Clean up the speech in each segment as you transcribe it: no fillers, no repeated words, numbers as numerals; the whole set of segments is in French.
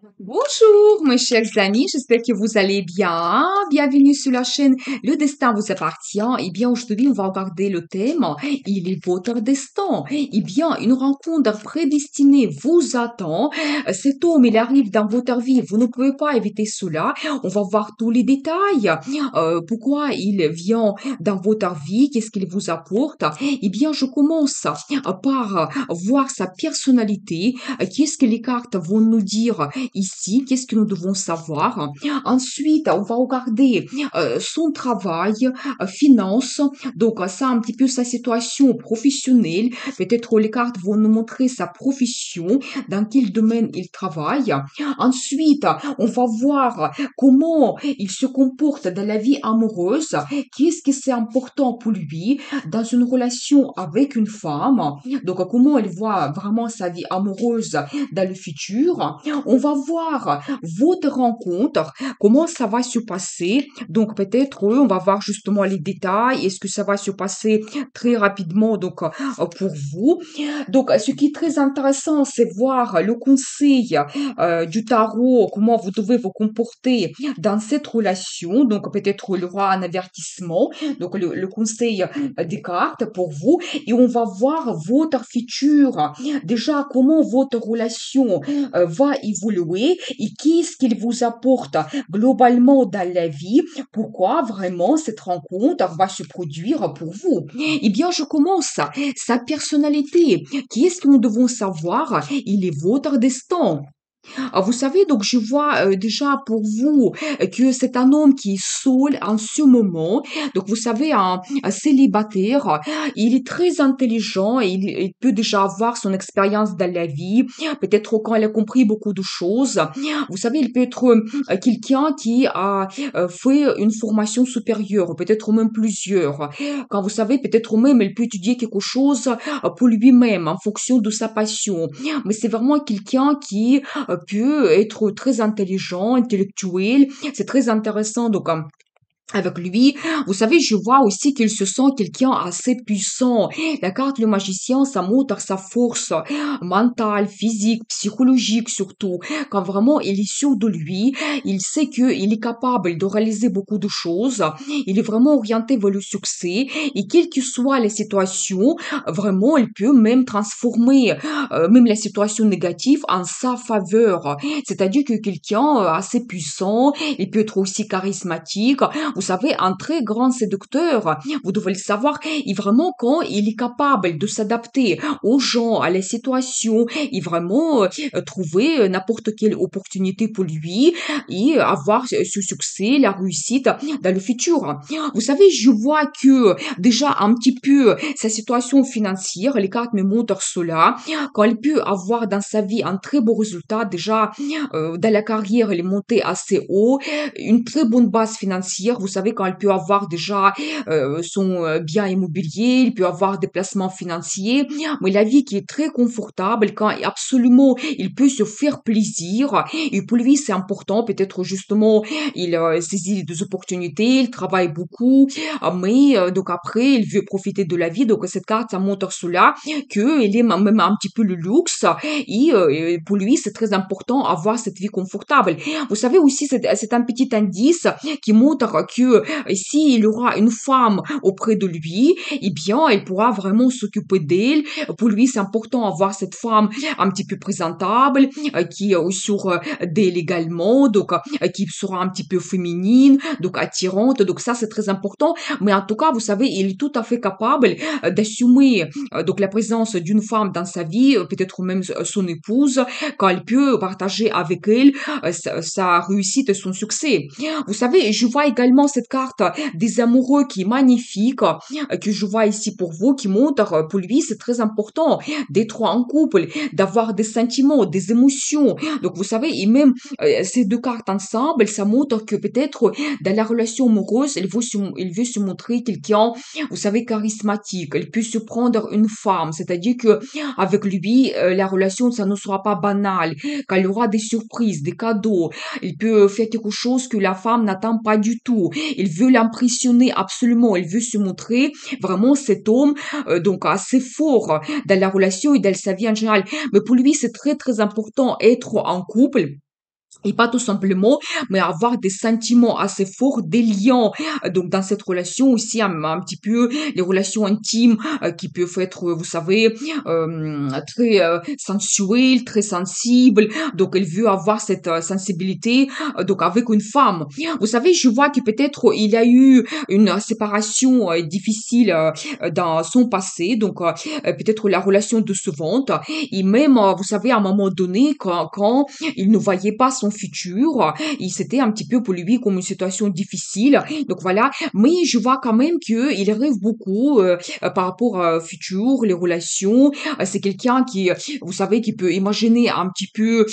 Bonjour, mes chers amis, j'espère que vous allez bien. Bienvenue sur la chaîne Le Destin vous appartient. Eh bien, aujourd'hui, on va regarder le thème. Il est votre destin. Eh bien, une rencontre prédestinée vous attend. Cet homme, il arrive dans votre vie. Vous ne pouvez pas éviter cela. On va voir tous les détails. Pourquoi il vient dans votre vie? Qu'est-ce qu'il vous apporte? Eh bien, je commence par voir sa personnalité. Qu'est-ce que les cartes vont nous dire ici? Qu'est-ce que nous devons savoir? Ensuite, on va regarder son travail, finance. Donc, ça, un petit peu sa situation professionnelle. Peut-être les cartes vont nous montrer sa profession, dans quel domaine il travaille. Ensuite, on va voir comment il se comporte dans la vie amoureuse. Qu'est-ce que c'est important pour lui dans une relation avec une femme? Donc, comment elle voit vraiment sa vie amoureuse dans le futur? On va voir votre rencontre, comment ça va se passer. Donc, peut-être, on va voir justement les détails. Est-ce que ça va se passer très rapidement, donc, pour vous? Donc, ce qui est très intéressant, c'est voir le conseil du tarot, comment vous devez vous comporter dans cette relation. Donc, peut-être il y aura un avertissement, donc le conseil des cartes pour vous. Et on va voir votre futur. Déjà, comment votre relation va évoluer et qu'est-ce qu'il vous apporte globalement dans la vie. Pourquoi vraiment cette rencontre va se produire pour vous? Eh bien, je commence. Sa personnalité. Qu'est-ce que nous devons savoir? Il est votre destin. Vous savez, donc je vois déjà pour vous que c'est un homme qui est seul en ce moment. Donc vous savez, un célibataire, il est très intelligent, et il peut déjà avoir son expérience dans la vie. Peut-être quand il a compris beaucoup de choses. Vous savez, il peut être quelqu'un qui a fait une formation supérieure, peut-être même plusieurs. Quand vous savez, peut-être même il peut étudier quelque chose pour lui-même en fonction de sa passion. Mais c'est vraiment quelqu'un qui peut être très intelligent, intellectuel. C'est très intéressant. Donc, avec lui, vous savez, je vois aussi qu'il se sent quelqu'un assez puissant. La carte le magicien, ça montre sa force mentale, physique, psychologique surtout. Quand vraiment il est sûr de lui, il sait qu'il est capable de réaliser beaucoup de choses. Il est vraiment orienté vers le succès et quelle que soit la situation, vraiment, il peut même transformer même la situation négative en sa faveur. C'est-à-dire que quelqu'un assez puissant, il peut être aussi charismatique. Vous savez, un très grand séducteur, vous devez le savoir, et vraiment quand il est capable de s'adapter aux gens, à la situation, et vraiment trouver n'importe quelle opportunité pour lui et avoir ce succès, la réussite dans le futur. Vous savez, je vois que déjà un petit peu sa situation financière, les cartes me montrent cela, quand il peut avoir dans sa vie un très beau résultat, déjà dans la carrière, elle est montée assez haut, une très bonne base financière. Vous savez, quand il peut avoir déjà son bien immobilier, il peut avoir des placements financiers, mais la vie qui est très confortable, quand absolument il peut se faire plaisir, et pour lui c'est important, peut-être justement il saisit des opportunités, il travaille beaucoup, mais donc après il veut profiter de la vie, donc cette carte ça montre cela, qu'il aime même un petit peu le luxe, et pour lui c'est très important avoir cette vie confortable. Vous savez aussi, c'est un petit indice qui montre que s'il aura une femme auprès de lui, eh bien, elle pourra vraiment s'occuper d'elle. Pour lui, c'est important d'avoir cette femme un petit peu présentable, qui est sur d'elle également, donc qui sera un petit peu féminine, donc attirante. Donc ça, c'est très important. Mais en tout cas, vous savez, il est tout à fait capable d'assumer donc la présence d'une femme dans sa vie, peut-être même son épouse, quand elle peut partager avec elle sa réussite et son succès. Vous savez, je vois également cette carte des amoureux qui est magnifique, que je vois ici pour vous, qui montre, pour lui, c'est très important d'être en couple, d'avoir des sentiments, des émotions. Donc, vous savez, et même ces deux cartes ensemble, ça montre que peut-être dans la relation amoureuse, il veut se montrer quelqu'un, vous savez, charismatique. Il peut se prendre une femme, c'est-à-dire que avec lui, la relation, ça ne sera pas banal, qu'il y aura des surprises, des cadeaux. Il peut faire quelque chose que la femme n'attend pas du tout. Il veut l'impressionner absolument. Il veut se montrer vraiment cet homme, donc assez fort dans la relation et dans sa vie en général. Mais pour lui, c'est très, très important être en couple Et pas tout simplement, mais avoir des sentiments assez forts, des liens. Donc, dans cette relation aussi, un petit peu les relations intimes qui peuvent être, vous savez, très sensuelles, très sensibles. Donc, elle veut avoir cette sensibilité donc avec une femme. Vous savez, je vois que peut-être il y a eu une séparation difficile dans son passé. Donc, peut-être la relation décevante. Et même, vous savez, à un moment donné, quand il ne voyait pas son futur. Il c'était un petit peu pour lui comme une situation difficile. Donc voilà. Mais je vois quand même qu'il rêve beaucoup par rapport au futur, les relations. C'est quelqu'un qui, vous savez, qui peut imaginer un petit peu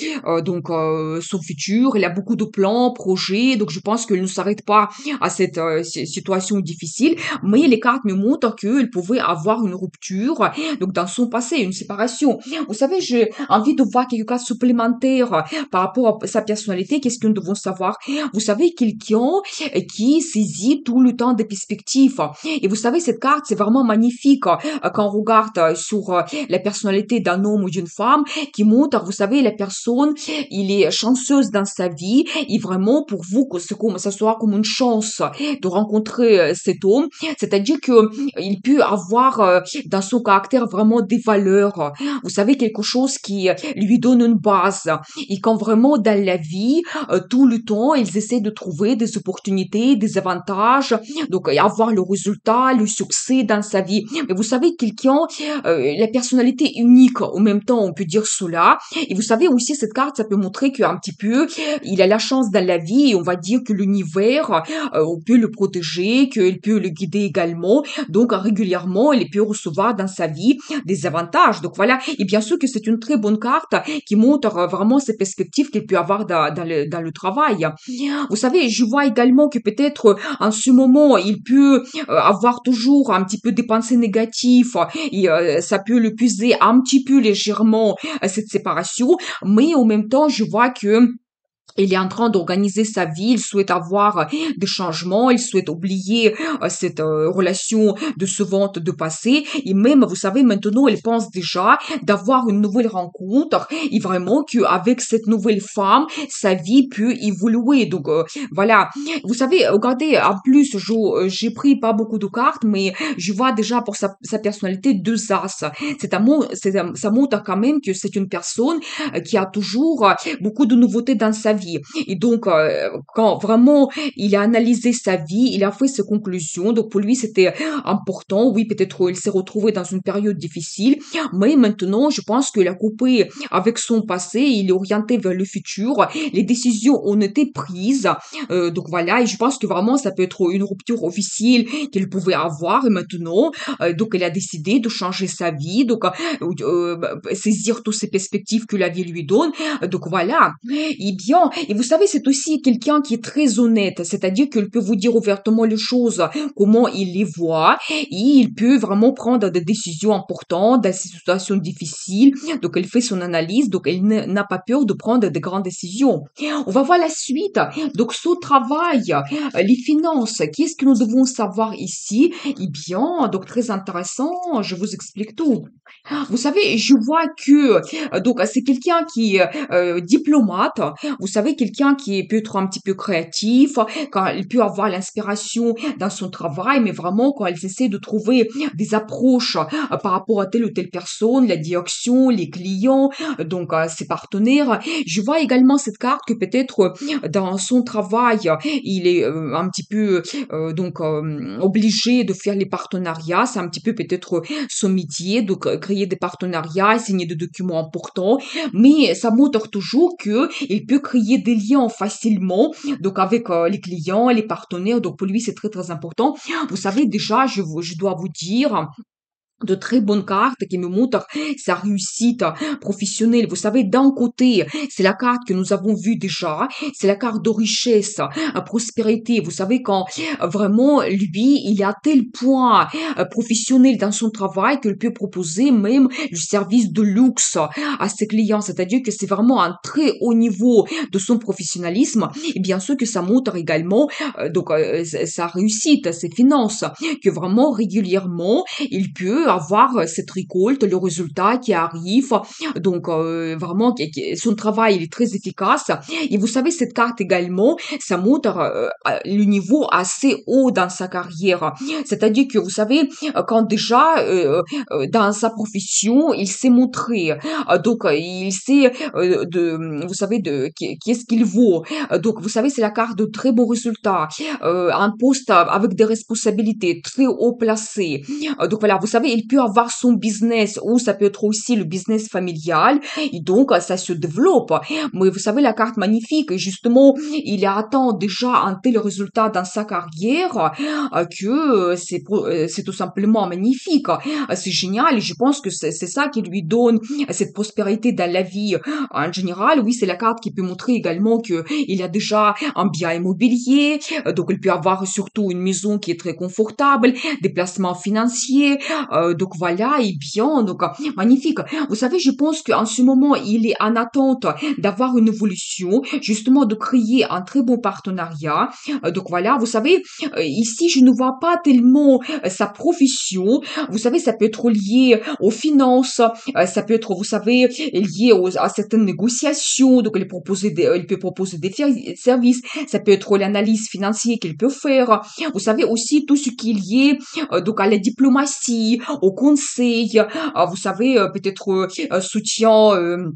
donc son futur. Il a beaucoup de plans, projets. Donc je pense qu'il ne s'arrête pas à cette situation difficile. Mais les cartes me montrent qu'il pouvait avoir une rupture. Donc dans son passé, une séparation. Vous savez, j'ai envie de voir quelques cas supplémentaires par rapport à sa personnalité. Qu'est-ce que nous devons savoir? Vous savez, quelqu'un qui saisit tout le temps des perspectives. Et vous savez, cette carte, c'est vraiment magnifique quand on regarde sur la personnalité d'un homme ou d'une femme qui montre, vous savez, la personne, il est chanceuse dans sa vie et vraiment pour vous, que c'est comme, ça soit comme une chance de rencontrer cet homme. C'est-à-dire que il peut avoir dans son caractère vraiment des valeurs. Vous savez, quelque chose qui lui donne une base. Et quand vraiment dans la vie, tout le temps, ils essaient de trouver des opportunités, des avantages, donc avoir le résultat, le succès dans sa vie. Mais vous savez, quelqu'un, la personnalité unique, en même temps, on peut dire cela. Et vous savez aussi, cette carte, ça peut montrer qu'un petit peu, il a la chance dans la vie et on va dire que l'univers, on peut le protéger, qu'il peut le guider également. Donc, régulièrement, il peut recevoir dans sa vie des avantages. Donc, voilà. Et bien sûr que c'est une très bonne carte qui montre vraiment ces perspectives qu'il peut avoir dans le travail. Vous savez, je vois également que peut-être en ce moment, il peut avoir toujours un petit peu des pensées négatives et ça peut le puiser un petit peu légèrement cette séparation, mais en même temps, je vois que il est en train d'organiser sa vie, il souhaite avoir des changements, il souhaite oublier cette relation de ce vente de passé. Et même, vous savez, maintenant, il pense déjà d'avoir une nouvelle rencontre et vraiment qu'avec cette nouvelle femme, sa vie peut évoluer. Donc, voilà. Vous savez, regardez, en plus, j'ai pris pas beaucoup de cartes, mais je vois déjà pour sa personnalité deux as. Ça montre quand même que c'est une personne qui a toujours beaucoup de nouveautés dans sa vie. Et donc, quand vraiment il a analysé sa vie, il a fait ses conclusions. Donc, pour lui, c'était important. Oui, peut-être il s'est retrouvé dans une période difficile, mais maintenant, je pense qu'il a coupé avec son passé, il est orienté vers le futur. Les décisions ont été prises. Donc, voilà, et je pense que vraiment, ça peut être une rupture officielle qu'il pouvait avoir. Et maintenant, donc, il a décidé de changer sa vie, donc, saisir toutes ces perspectives que la vie lui donne. Donc, voilà. Et bien, et vous savez, c'est aussi quelqu'un qui est très honnête, c'est-à-dire qu'il peut vous dire ouvertement les choses, comment il les voit, et il peut vraiment prendre des décisions importantes dans ces situations difficiles. Donc, il fait son analyse, donc il n'a pas peur de prendre de grandes décisions. On va voir la suite. Donc, son travail, les finances, qu'est-ce que nous devons savoir ici? Eh bien, donc très intéressant, je vous explique tout. Vous savez, je vois que donc c'est quelqu'un qui est diplomate. Vous savez, quelqu'un qui peut être un petit peu créatif, quand il peut avoir l'inspiration dans son travail, mais vraiment quand ils essaient de trouver des approches par rapport à telle ou telle personne, la direction, les clients, donc ses partenaires. Je vois également cette carte que peut-être dans son travail, il est un petit peu donc obligé de faire les partenariats. C'est un petit peu peut-être son métier, donc créer des partenariats, signer des documents importants, mais ça montre toujours que il peut créer des liens facilement, donc avec les clients, les partenaires. Donc pour lui, c'est très très important. Vous savez déjà, je dois vous dire de très bonnes cartes qui me montrent sa réussite professionnelle. Vous savez, d'un côté, c'est la carte que nous avons vue déjà, c'est la carte de richesse, prospérité. Vous savez, quand vraiment, lui, il est à tel point professionnel dans son travail qu'il peut proposer même le service de luxe à ses clients. C'est-à-dire que c'est vraiment un très haut niveau de son professionnalisme. Et bien sûr que ça montre également donc sa réussite, ses finances, que vraiment régulièrement, il peut peut avoir cette récolte, le résultat qui arrive. Donc, vraiment, son travail il est très efficace. Et vous savez, cette carte également, ça montre le niveau assez haut dans sa carrière. C'est-à-dire que, vous savez, quand déjà, dans sa profession, il s'est montré. Donc, il sait, vous savez, qu'est-ce qu'il vaut. Donc, vous savez, c'est la carte de très bons résultats. Un poste avec des responsabilités très haut placées. Donc, voilà, vous savez, il peut avoir son business ou ça peut être aussi le business familial. Et donc, ça se développe. Mais vous savez, la carte magnifique, justement, il attend déjà un tel résultat dans sa carrière que c'est tout simplement magnifique. C'est génial et je pense que c'est ça qui lui donne cette prospérité dans la vie en général. Oui, c'est la carte qui peut montrer également que il a déjà un bien immobilier, donc il peut avoir surtout une maison qui est très confortable, des placements financiers, donc voilà, et bien, donc magnifique. Vous savez, je pense qu'en ce moment, il est en attente d'avoir une évolution, justement de créer un très bon partenariat. Donc voilà, vous savez, ici, je ne vois pas tellement sa profession. Vous savez, ça peut être lié aux finances, ça peut être, vous savez, lié à certaines négociations. Donc, il peut proposer des services. Ça peut être l'analyse financière qu'il peut faire. Vous savez aussi tout ce qui est lié donc à la diplomatie, au conseil. Vous savez, peut-être soutien.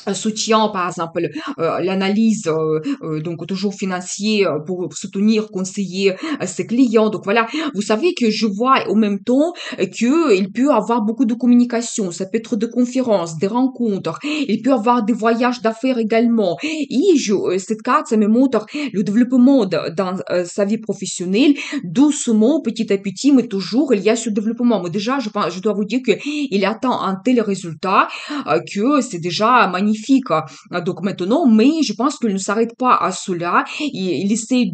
Un soutien, par exemple, l'analyse, donc toujours financier pour soutenir, conseiller ses clients. Donc voilà, vous savez que je vois en même temps que il peut avoir beaucoup de communication. Ça peut être des conférences, des rencontres. Il peut avoir des voyages d'affaires également. Et cette carte, ça me montre le développement dans sa vie professionnelle, doucement, petit à petit, mais toujours il y a ce développement. Mais déjà, je dois vous dire que il attend un tel résultat que c'est déjà magnifique. Donc maintenant, mais je pense qu'il ne s'arrête pas à cela. Il essaie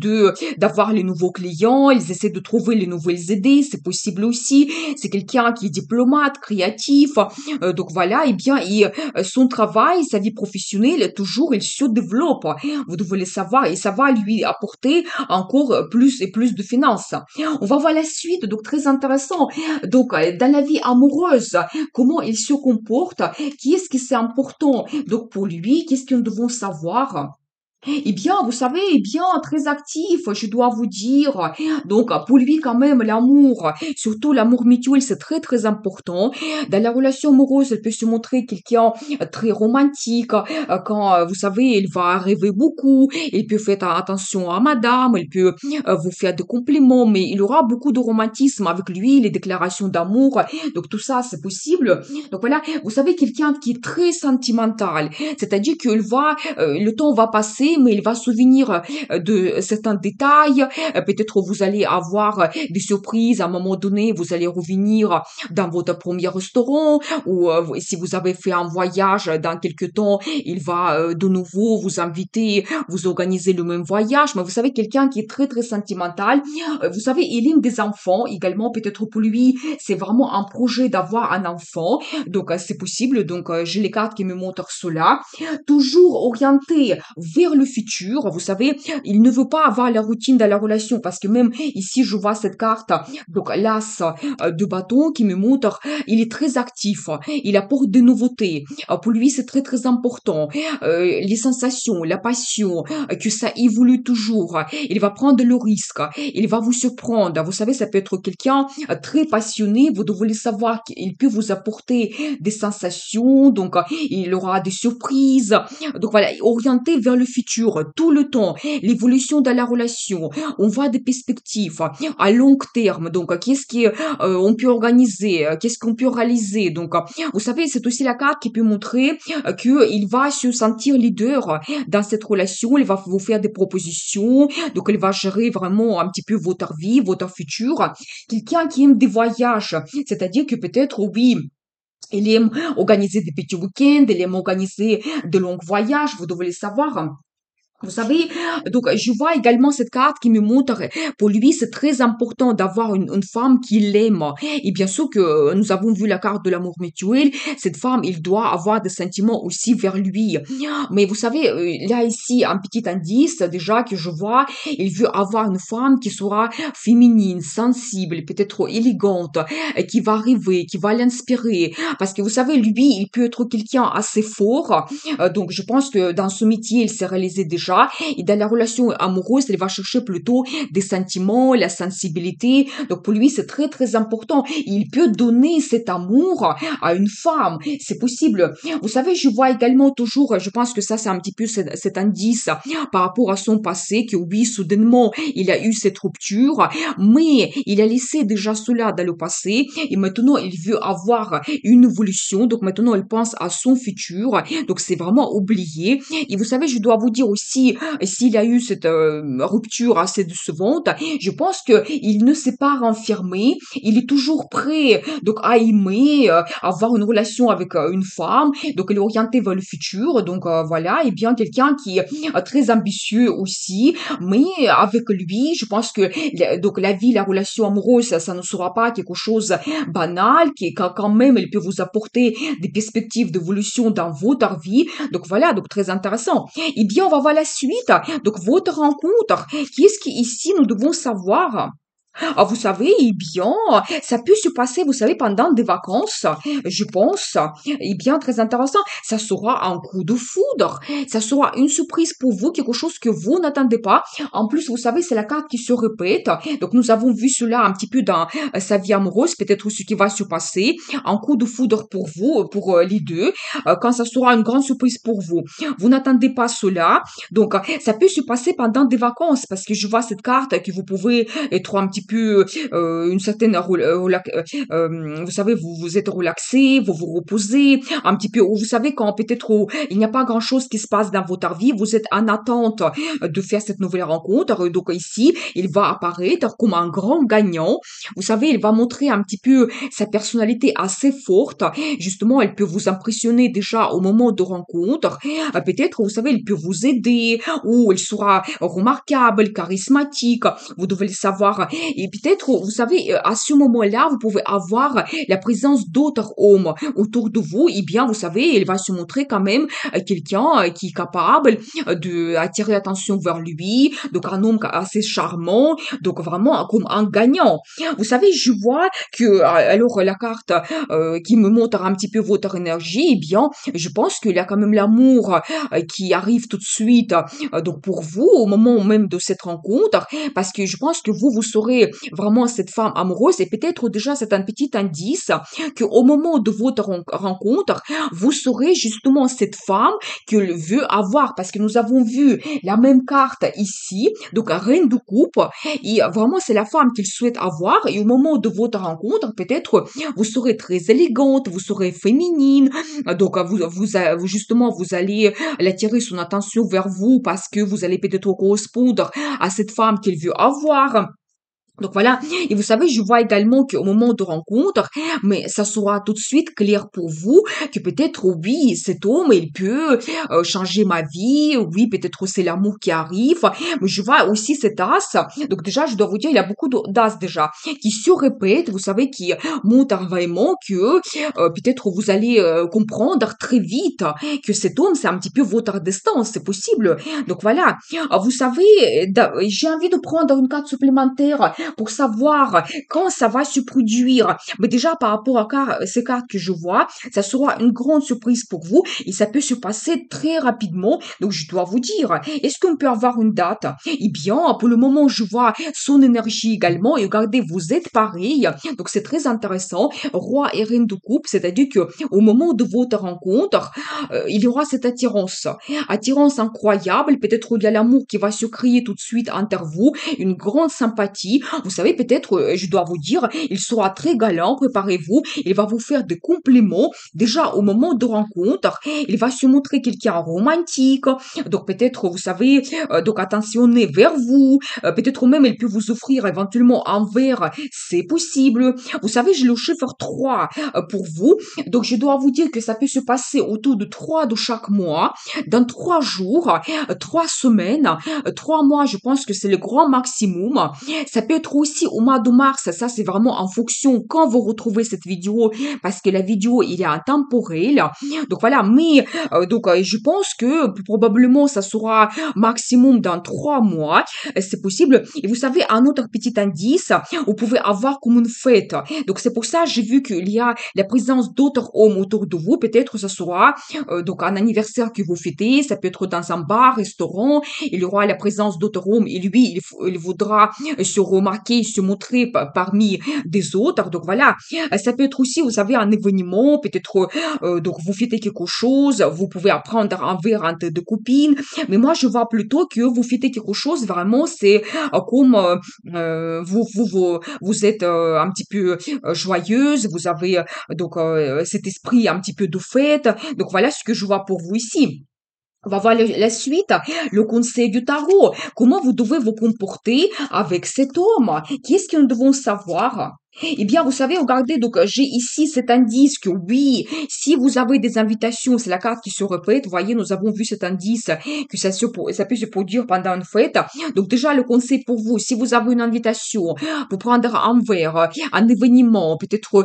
d'avoir les nouveaux clients, ils essaient de trouver les nouvelles idées, c'est possible aussi. C'est quelqu'un qui est diplomate, créatif. Donc voilà, et bien, son travail, sa vie professionnelle, toujours, il se développe. Vous devez le savoir et ça va lui apporter encore plus et plus de finances. On va voir la suite, donc très intéressant. Donc, dans la vie amoureuse, comment il se comporte, qui est-ce que c'est important. Donc pour lui, qu'est-ce que nous devons savoir? Eh bien, vous savez, eh bien, très actif, je dois vous dire. Donc, pour lui, quand même, l'amour, surtout l'amour mutuel, c'est très, très important. Dans la relation amoureuse, elle peut se montrer quelqu'un très romantique. Quand, vous savez, il va rêver beaucoup. Il peut faire attention à madame. Il peut vous faire des compliments, mais il aura beaucoup de romantisme avec lui, les déclarations d'amour. Donc, tout ça, c'est possible. Donc, voilà, vous savez, quelqu'un qui est très sentimental. C'est-à-dire qu'il va, le temps va passer, mais il va se souvenir de certains détails. Peut-être vous allez avoir des surprises à un moment donné, vous allez revenir dans votre premier restaurant ou si vous avez fait un voyage dans quelque temps, il va de nouveau vous inviter, vous organiser le même voyage. Mais vous savez, quelqu'un qui est très très sentimental, vous savez, il aime des enfants également. Peut-être pour lui, c'est vraiment un projet d'avoir un enfant. Donc c'est possible. Donc j'ai les cartes qui me montrent cela. Toujours orienté vers le futur. Vous savez, il ne veut pas avoir la routine dans la relation parce que même ici, je vois cette carte, donc l'as de bâton qui me montre, il est très actif, il apporte des nouveautés. Pour lui, c'est très très important. Les sensations, la passion, que ça évolue toujours. Il va prendre le risque, il va vous surprendre. Vous savez, ça peut être quelqu'un très passionné. Vous devez le savoir qu'il peut vous apporter des sensations, donc il aura des surprises. Donc voilà, orienté vers le futur tout le temps, l'évolution de la relation. On voit des perspectives à long terme. Donc qu'est-ce qu'on peut organiser, qu'est-ce qu'on peut réaliser. Donc vous savez, c'est aussi la carte qui peut montrer qu'il va se sentir leader dans cette relation. Il va vous faire des propositions. Donc il va gérer vraiment un petit peu votre vie, votre futur. Quelqu'un qui aime des voyages, c'est-à-dire que peut-être oui. Il aime organiser des petits week-ends, il aime organiser de longs voyages, vous devez le savoir. Vous savez, donc je vois également cette carte qui me montre, pour lui, c'est très important d'avoir une femme qui l'aime. Et bien sûr que nous avons vu la carte de l'amour mutuel. Cette femme, il doit avoir des sentiments aussi vers lui. Mais vous savez, il y a ici un petit indice déjà que je vois. Il veut avoir une femme qui sera féminine, sensible, peut-être élégante, qui va rêver, qui va l'inspirer. Parce que vous savez, lui, il peut être quelqu'un assez fort. Donc je pense que dans ce métier, il s'est réalisé déjà. Et dans la relation amoureuse, il va chercher plutôt des sentiments, la sensibilité. Donc pour lui, c'est très très important. Il peut donner cet amour à une femme. C'est possible. Vous savez, je vois également toujours, je pense que ça c'est un petit peu cet indice par rapport à son passé, que oui, soudainement, il a eu cette rupture, mais il a laissé déjà cela dans le passé et maintenant il veut avoir une évolution. Donc maintenant, il pense à son futur. Donc c'est vraiment oublié. Et vous savez, je dois vous dire aussi, s'il a eu cette rupture assez décevante, je pense que il ne s'est pas renfermé. Il est toujours prêt, donc à aimer, avoir une relation avec une femme. Donc il est orienté vers le futur. Donc voilà, et bien quelqu'un qui est très ambitieux aussi. Mais avec lui, je pense que donc la vie, la relation amoureuse, ça ne sera pas quelque chose banal, qui quand même, elle peut vous apporter des perspectives d'évolution dans votre vie. Donc voilà, donc très intéressant. Eh bien, on va voir la suite. Donc, votre rencontre, qu'est-ce qu'ici nous devons savoir? Ah, vous savez, eh bien, ça peut se passer, vous savez, pendant des vacances, je pense. Eh bien, très intéressant. Ça sera un coup de foudre. Ça sera une surprise pour vous, quelque chose que vous n'attendez pas. En plus, vous savez, c'est la carte qui se répète. Donc, nous avons vu cela un petit peu dans sa vie amoureuse, peut-être ce qui va se passer. Un coup de foudre pour vous, pour les deux, quand ça sera une grande surprise pour vous. Vous n'attendez pas cela. Donc, ça peut se passer pendant des vacances, parce que je vois cette carte que vous pouvez être un petit peu une certaine vous savez, vous êtes relaxé, vous vous reposez un petit peu, ou vous savez quand peut-être il n'y a pas grand chose qui se passe dans votre vie, vous êtes en attente de faire cette nouvelle rencontre. Donc ici il va apparaître comme un grand gagnant. Vous savez, il va montrer un petit peu sa personnalité assez forte. Justement, elle peut vous impressionner déjà au moment de rencontre. Peut-être, vous savez, il peut vous aider, ou il sera remarquable, charismatique, vous devez le savoir. Et peut-être, vous savez, à ce moment-là, vous pouvez avoir la présence d'autres hommes autour de vous. Et bien, vous savez, il va se montrer quand même quelqu'un qui est capable de attirer l'attention vers lui. Donc, un homme assez charmant. Donc, vraiment comme un gagnant. Vous savez, je vois que, alors, la carte qui me montre un petit peu votre énergie, eh bien, je pense qu'il y a quand même l'amour qui arrive tout de suite. Donc, pour vous, au moment même de cette rencontre, parce que je pense que vous serez vraiment cette femme amoureuse et peut-être déjà c'est un petit indice que au moment de votre rencontre, vous serez justement cette femme qu'il veut avoir parce que nous avons vu la même carte ici, donc reine de coupe et vraiment c'est la femme qu'il souhaite avoir et au moment de votre rencontre, peut-être vous serez très élégante, vous serez féminine, donc justement vous allez l'attirer son attention vers vous parce que vous allez peut-être correspondre à cette femme qu'il veut avoir. Donc voilà, et vous savez, je vois également qu'au moment de rencontre, mais ça sera tout de suite clair pour vous que peut-être, oui, cet homme, il peut changer ma vie, oui, peut-être c'est l'amour qui arrive, mais je vois aussi cet as, donc déjà, je dois vous dire, il y a beaucoup d'as déjà, qui se répètent, vous savez, qui montrent vraiment que peut-être vous allez comprendre très vite que cet homme, c'est un petit peu votre destin, c'est possible. Donc voilà, vous savez, j'ai envie de prendre une carte supplémentaire pour savoir quand ça va se produire. Mais déjà, par rapport à ces cartes que je vois, ça sera une grande surprise pour vous et ça peut se passer très rapidement. Donc, je dois vous dire, est-ce qu'on peut avoir une date? Eh bien, pour le moment, je vois son énergie également et regardez, vous êtes pareil. Donc, c'est très intéressant. Roi et reine de coupe, c'est-à-dire que au moment de votre rencontre, il y aura cette attirance incroyable. Peut-être il y a l'amour qui va se créer tout de suite entre vous, une grande sympathie. Vous savez, peut-être, je dois vous dire, il sera très galant, préparez-vous, il va vous faire des compliments. Déjà, au moment de rencontre, il va se montrer quelqu'un romantique, donc peut-être, vous savez, donc attentionné vers vous, peut-être même il peut vous offrir éventuellement un verre, c'est possible. Vous savez, j'ai le chiffre 3 pour vous, donc je dois vous dire que ça peut se passer autour de 3 de chaque mois, dans 3 jours, 3 semaines, 3 mois, je pense que c'est le grand maximum. Ça peut être aussi au mois de mars, ça c'est vraiment en fonction quand vous retrouvez cette vidéo, parce que la vidéo, il est intemporel. Donc voilà, mais je pense que probablement ça sera maximum dans 3 mois, c'est possible. Et vous savez, un autre petit indice, vous pouvez avoir comme une fête. Donc c'est pour ça j'ai vu qu'il y a la présence d'autres hommes autour de vous. Peut-être ça sera donc un anniversaire que vous fêtez, ça peut être dans un bar, restaurant. Il y aura la présence d'autres hommes et lui, il voudra se remarquer, se montrer parmi des autres. Donc voilà, ça peut être aussi, vous savez, un événement, peut-être donc vous fêtez quelque chose, vous pouvez apprendre un verre entre deux copines, mais moi je vois plutôt que vous fêtez quelque chose, vraiment c'est comme vous êtes un petit peu joyeuse, vous avez cet esprit un petit peu de fête, donc voilà ce que je vois pour vous ici. On va voir la suite, le conseil du tarot. Comment vous devez vous comporter avec cet homme? Qu'est-ce que nous devons savoir? Eh bien, vous savez, regardez, donc j'ai ici cet indice que oui, si vous avez des invitations, c'est la carte qui se répète. Vous voyez, nous avons vu cet indice que ça peut se produire pendant une fête. Donc déjà, le conseil pour vous, si vous avez une invitation pour prendre un verre, un événement, peut-être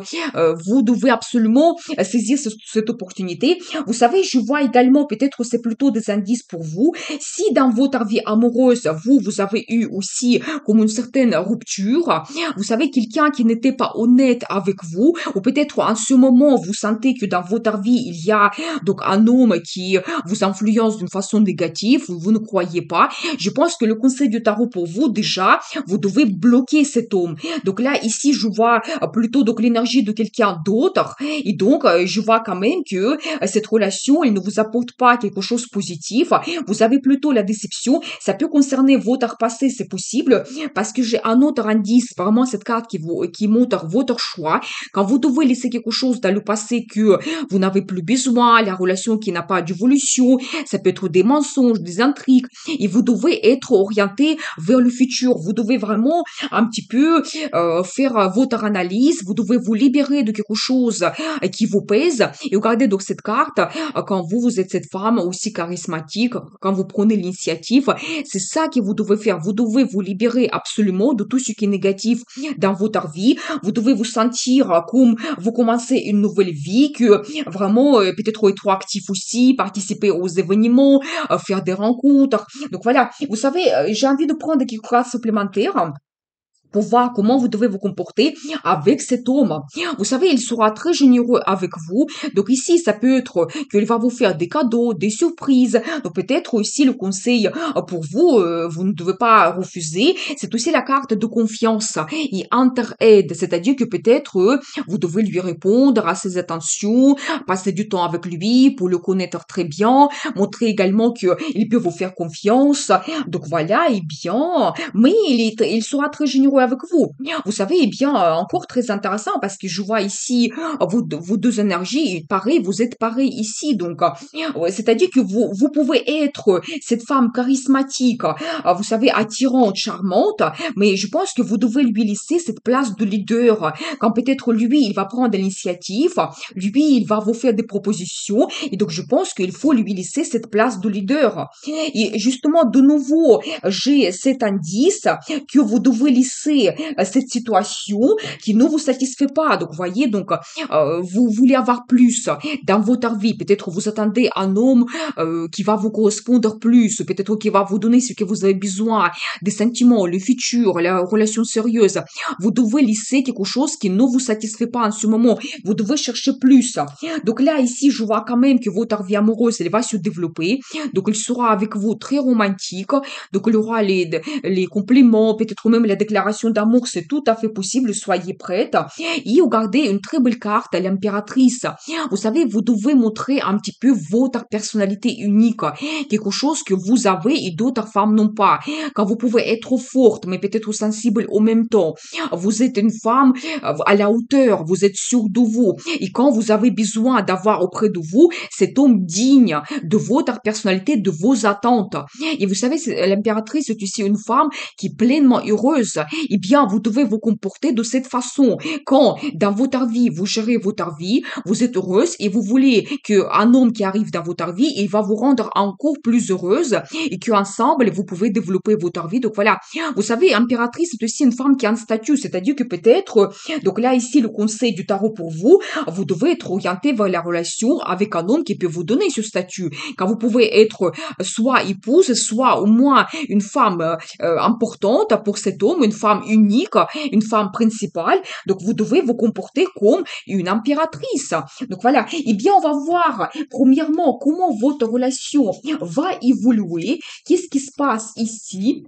vous devez absolument saisir cette opportunité. Vous savez, je vois également, peut-être c'est plutôt des indices pour vous. Si dans votre vie amoureuse, vous avez eu aussi comme une certaine rupture, vous savez, quelqu'un qui n'était pas honnête avec vous, ou peut-être en ce moment, vous sentez que dans votre vie, il y a donc un homme qui vous influence d'une façon négative, vous ne croyez pas. Je pense que le conseil du tarot pour vous, déjà, vous devez bloquer cet homme. Donc là, ici, je vois plutôt donc l'énergie de quelqu'un d'autre, et donc je vois quand même que cette relation, elle ne vous apporte pas quelque chose de positif. Vous avez plutôt la déception. Ça peut concerner votre passé, c'est possible, parce que j'ai un autre indice, vraiment cette carte qui montre votre choix. Quand vous devez laisser quelque chose dans le passé que vous n'avez plus besoin, la relation qui n'a pas d'évolution, ça peut être des mensonges, des intrigues, et vous devez être orienté vers le futur. Vous devez vraiment un petit peu faire votre analyse. Vous devez vous libérer de quelque chose qui vous pèse. Et regardez donc cette carte, quand vous êtes cette femme aussi charismatique, quand vous prenez l'initiative, c'est ça que vous devez faire. Vous devez vous libérer absolument de tout ce qui est négatif dans votre vie. Vous devez vous sentir comme vous commencez une nouvelle vie, que vraiment peut-être être actif aussi, participer aux événements, faire des rencontres. Donc voilà, vous savez, j'ai envie de prendre quelques cartes supplémentaires pour voir comment vous devez vous comporter avec cet homme. Vous savez, il sera très généreux avec vous. Donc ici, ça peut être qu'il va vous faire des cadeaux, des surprises. Donc peut-être aussi le conseil pour vous, vous ne devez pas refuser. C'est aussi la carte de confiance et inter-aide. C'est-à-dire que peut-être vous devez lui répondre à ses attentions, passer du temps avec lui pour le connaître très bien, montrer également qu'il peut vous faire confiance. Donc voilà, eh bien, mais il sera très généreux avec vous. Vous savez, eh bien, encore très intéressant parce que je vois ici vos deux énergies, pareil, vous êtes pareil ici. Donc, ouais, c'est-à-dire que vous pouvez être cette femme charismatique, vous savez, attirante, charmante, mais je pense que vous devez lui laisser cette place de leader. Quand peut-être lui, il va prendre l'initiative, lui, il va vous faire des propositions, et donc je pense qu'il faut lui laisser cette place de leader. Et justement, de nouveau, j'ai cet indice que vous devez laisser cette situation qui ne vous satisfait pas. Donc, voyez, donc, vous voulez avoir plus dans votre vie. Peut-être vous attendez un homme qui va vous correspondre plus. Peut-être qu'il va vous donner ce que vous avez besoin, des sentiments, le futur, la relation sérieuse. Vous devez laisser quelque chose qui ne vous satisfait pas en ce moment. Vous devez chercher plus. Donc là, ici, je vois quand même que votre vie amoureuse, elle va se développer. Donc, il sera avec vous très romantique. Donc, il y aura les compliments, peut-être même la déclaration déclaration d'amour, c'est tout à fait possible, soyez prête. Et regardez une très belle carte, l'impératrice. Vous savez, vous devez montrer un petit peu votre personnalité unique, quelque chose que vous avez et d'autres femmes n'ont pas. Quand vous pouvez être forte, mais peut-être sensible au même temps. Vous êtes une femme à la hauteur, vous êtes sûr de vous. Et quand vous avez besoin d'avoir auprès de vous cet homme digne de votre personnalité, de vos attentes. Et vous savez, l'impératrice est aussi une femme qui est pleinement heureuse. Eh bien, vous devez vous comporter de cette façon. Quand dans votre vie, vous gérez votre vie, vous êtes heureuse et vous voulez qu'un homme qui arrive dans votre vie, il va vous rendre encore plus heureuse et qu'ensemble, vous pouvez développer votre vie. Donc voilà, vous savez, impératrice, c'est aussi une femme qui a un statut, c'est-à-dire que peut-être, donc là, ici, le conseil du tarot pour vous, vous devez être orienté vers la relation avec un homme qui peut vous donner ce statut. Quand vous pouvez être soit épouse, soit au moins une femme importante pour cet homme, une femme unique, une femme principale. Donc, vous devez vous comporter comme une impératrice. Donc, voilà. Eh bien, on va voir, premièrement, comment votre relation va évoluer. Qu'est-ce qui se passe ici?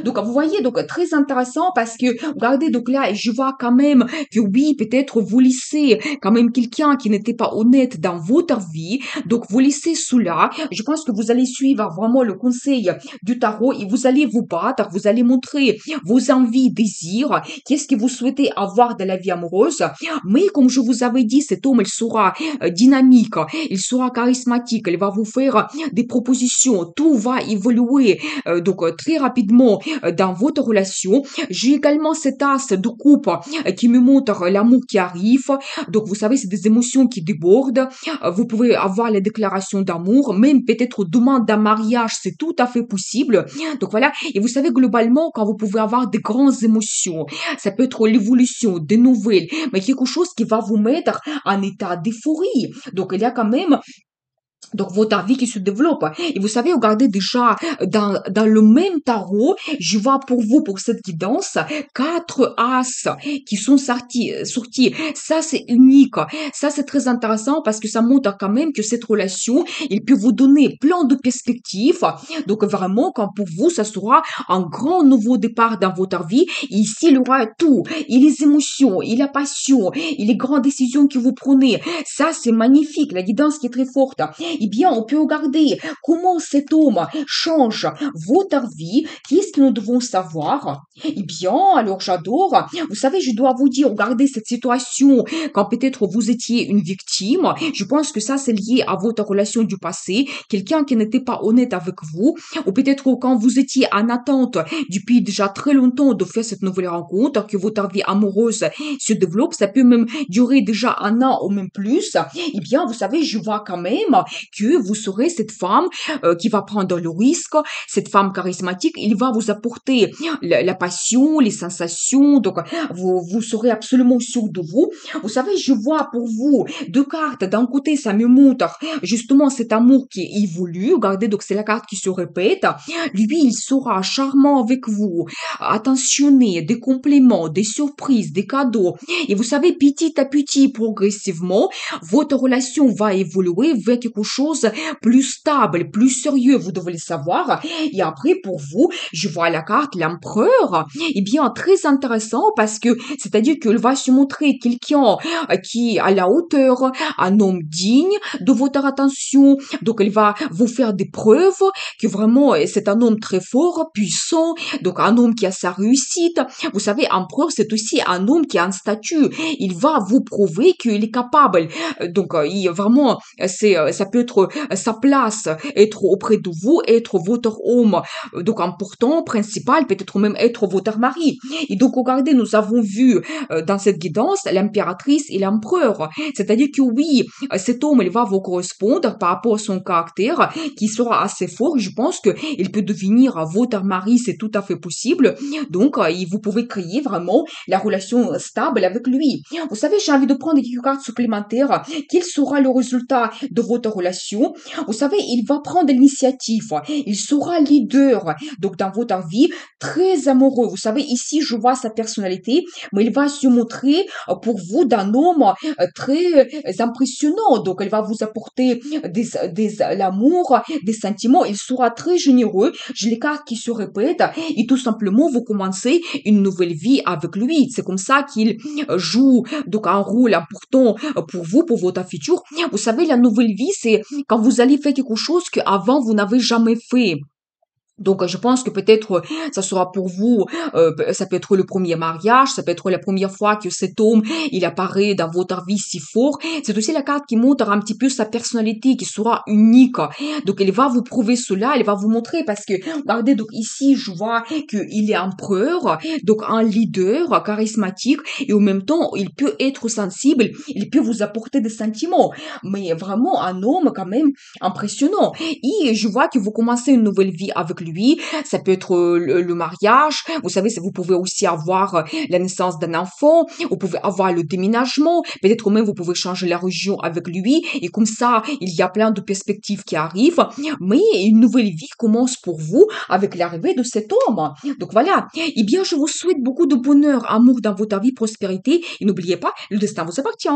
Donc, vous voyez, donc très intéressant parce que, regardez, donc là, je vois quand même que oui, peut-être vous laissez quand même quelqu'un qui n'était pas honnête dans votre vie. Donc, vous laissez cela. Je pense que vous allez suivre vraiment le conseil du tarot et vous allez vous battre, vous allez montrer vos envies, désirs, qu'est-ce que vous souhaitez avoir dans la vie amoureuse. Mais comme je vous avais dit, cet homme, il sera dynamique, il sera charismatique, il va vous faire des propositions, tout va évoluer donc très rapidement dans votre relation. J'ai également cette as de coupe qui me montre l'amour qui arrive. Donc, vous savez, c'est des émotions qui débordent. Vous pouvez avoir les déclarations d'amour, même peut-être demande d'un mariage, c'est tout à fait possible. Donc, voilà. Et vous savez, globalement, quand vous pouvez avoir des grandes émotions, ça peut être l'évolution, des nouvelles, mais quelque chose qui va vous mettre en état d'euphorie. Donc, il y a quand même donc, votre vie qui se développe. Et vous savez, regardez déjà, dans le même tarot, je vois pour vous, pour cette guidance, 4 as qui sont sortis. Ça, c'est unique. Ça, c'est très intéressant parce que ça montre quand même que cette relation, il peut vous donner plein de perspectives. Donc, vraiment, quand pour vous, ça sera un grand nouveau départ dans votre vie. Et ici, il y aura tout. Et les émotions, et la passion, et les grandes décisions que vous prenez. Ça, c'est magnifique. La guidance qui est très forte. Eh bien, on peut regarder comment cet homme change votre vie. Qu'est-ce que nous devons savoir? Eh bien, alors j'adore. Vous savez, je dois vous dire, regardez cette situation quand peut-être vous étiez une victime. Je pense que ça, c'est lié à votre relation du passé. Quelqu'un qui n'était pas honnête avec vous. Ou peut-être quand vous étiez en attente depuis déjà très longtemps de faire cette nouvelle rencontre, que votre vie amoureuse se développe. Ça peut même durer déjà 1 an ou même plus. Eh bien, vous savez, je vois quand même que vous serez cette femme qui va prendre le risque, cette femme charismatique, il va vous apporter la passion, les sensations, donc vous serez absolument sûr de vous. Vous savez, je vois pour vous 2 cartes. D'un côté, ça me montre justement cet amour qui évolue. Regardez, donc c'est la carte qui se répète. Lui, il sera charmant avec vous, attentionné, des compléments, des surprises, des cadeaux. Et vous savez, petit à petit, progressivement, votre relation va évoluer vers quelque chose plus stable, plus sérieux, vous devez le savoir. Et après, pour vous, je vois la carte l'empereur. Eh bien, très intéressant parce que, c'est-à-dire qu'il va se montrer quelqu'un qui est à la hauteur, un homme digne de votre attention. Donc, il va vous faire des preuves que vraiment, c'est un homme très fort, puissant, donc un homme qui a sa réussite. Vous savez, empereur, c'est aussi un homme qui a un statut. Il va vous prouver qu'il est capable. Donc, il vraiment, ça peut être sa place, être auprès de vous, être votre homme, donc important, principal, peut-être même être votre mari. Et donc, regardez, nous avons vu dans cette guidance l'impératrice et l'empereur. C'est-à-dire que oui, cet homme, il va vous correspondre par rapport à son caractère, qui sera assez fort. Je pense qu'il peut devenir votre mari, c'est tout à fait possible. Donc, vous pouvez créer vraiment la relation stable avec lui. Vous savez, j'ai envie de prendre quelques cartes supplémentaires. Quel sera le résultat de votre relation? relation, vous savez, il va prendre l'initiative, il sera leader, donc dans votre vie, très amoureux. Vous savez, ici, je vois sa personnalité, mais il va se montrer pour vous d'un homme très impressionnant. Donc, il va vous apporter l'amour, des sentiments. Il sera très généreux. J'ai les cartes qui se répètent et tout simplement, vous commencez une nouvelle vie avec lui. C'est comme ça qu'il joue donc un rôle important pour vous, pour votre futur. Vous savez, la nouvelle vie, c'est quand vous allez faire quelque chose qu'avant vous n'avez jamais fait. Donc, je pense que peut-être ça sera pour vous, ça peut être le premier mariage, ça peut être la première fois que cet homme, il apparaît dans votre vie si fort. C'est aussi la carte qui montre un petit peu sa personnalité, qui sera unique. Donc, elle va vous prouver cela, elle va vous montrer parce que, regardez, donc ici, je vois qu'il est empereur, donc un leader charismatique et en même temps, il peut être sensible, il peut vous apporter des sentiments, mais vraiment un homme quand même impressionnant. Et je vois que vous commencez une nouvelle vie avec lui. Ça peut être le mariage. Vous savez, vous pouvez aussi avoir la naissance d'un enfant. Vous pouvez avoir le déménagement. Peut-être même vous pouvez changer la région avec lui. Et comme ça, il y a plein de perspectives qui arrivent. Mais une nouvelle vie commence pour vous avec l'arrivée de cet homme. Donc voilà. Eh bien, je vous souhaite beaucoup de bonheur, amour dans votre vie, prospérité. Et n'oubliez pas, le destin vous appartient.